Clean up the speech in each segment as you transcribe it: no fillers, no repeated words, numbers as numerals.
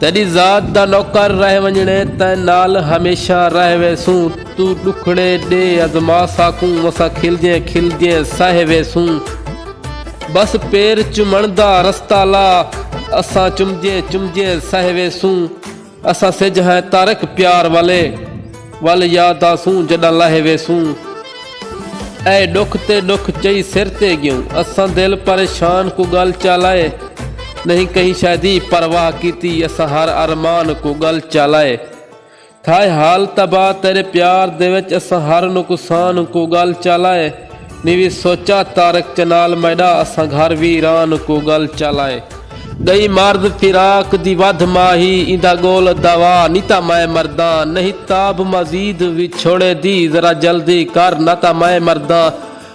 तेरी ज़ात दा नौकर रह वञणे तैं नाल हमेशा रह वेसूं। तू ॾुखड़े ॾे अज़मा साकूं असां खिलजे सह वेसूं। बस पेर चुमण दा रस्ता ला असां चुमजे सह वेसूं। असां सिज है तारक प्यार वाले वल याद आसूं जॾां लह वेसूं। ऐ दुख ते दुख चई सिर ते गियूं असां दिल परेशान को गल चालाए। नहीं कहीं शायदी परवाह कीती असां हर अरमान को गल चालाए। थाए हाल तबाह तेरे प्यार दे विच असां हर नुकसान को गल चालाए। नी भी सोचा तारक चनाल मैडा असां घर वीरान को गल चालाए। गई मर्द फिराक दी वध माही इंदा गोल दवा नीता मैं मरदा। नहीं ताब मजीद भी छोड़े दी जरा जल्दी कर नता मैं मरदा।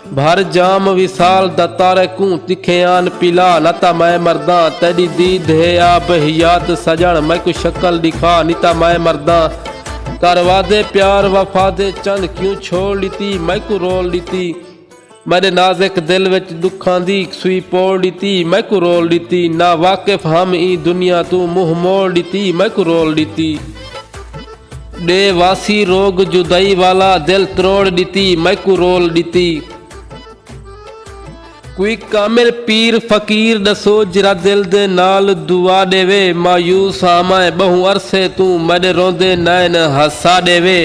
भर जाम विसाल दा तारकूं तिखेयान पिला नता मैं मरदा। तेरी दीद है आप हियात सजन मैं को शक्ल दिखा नीता मैं मरदा। करवा दे प्यार वफा दे चंद क्यों छोड़ लीती मैं को रोल लीती। मेरे नाज़ुक दिल विच दुखां दी सुई पोड़ लीती मैं को रोल लीती। ना वाकिफ हम ई दुनिया तू मुँह मोड़ लीती मैं को रोल लीती। डे वासी रोग जुदाई वाला दिल त्रोड़ लीती मैं को रोल लीती। कोई कामिल पीर फकीर दसो जरा दिल दे नाल दुआ देवे। मायूस हाँ मैं बहु अरसे तू मेरे रोंदे नैन हसा देवे।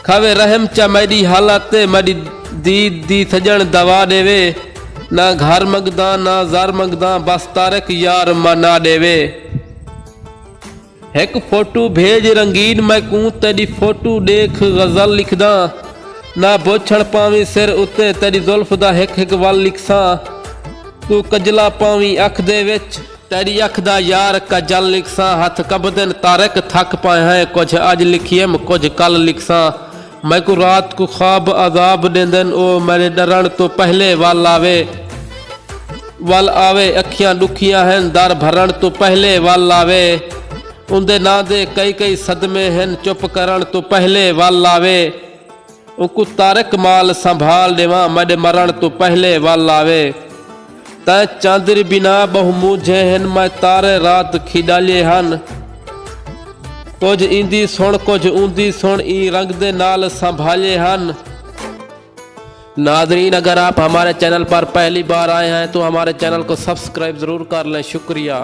खावे रहम चा मेरी हालत मेरी दीद दी सजन दवा देवे। ना घर मंगदा ना ज़र मंगदा बस तारक यार मना देवे। एक फोटो भेज रंगीन मैं कूं तेरी फोटो देख गज़ल लिखदा। ना बोछड़ पावी सिर उत्ते तेरी जुल्फ दा हिक वल लिखसां। तू कजला पावी अख दे विच तेरी अख दा यार कजल लिखसां। हथ कबदन तारक थक पाए हैं कुछ अज लिखियम कुछ कल लिखसां। मैं को रात को ख्वाब अजाब देंदन ओ मेरे डरण तो पहले वल आवे। अखियां दुखियां हैं दर भरण तो पहले वल आवे। उनदे ना दे कई सदमे हैं चुप करण तो पहले वल आवे। उनको तारक माल संभाल देवा मेरे मरण तो पहले वल आवे। तै चांदर बिना बहु मूझे हन मैं तारे रात खिडाले हन। कुछ इंदी सुन कुछ ऊंदी सुन ई रंग दे नाल संभाले हन। नाज़रीन अगर आप हमारे चैनल पर पहली बार आए हैं तो हमारे चैनल को सब्सक्राइब ज़रूर कर लें। शुक्रिया।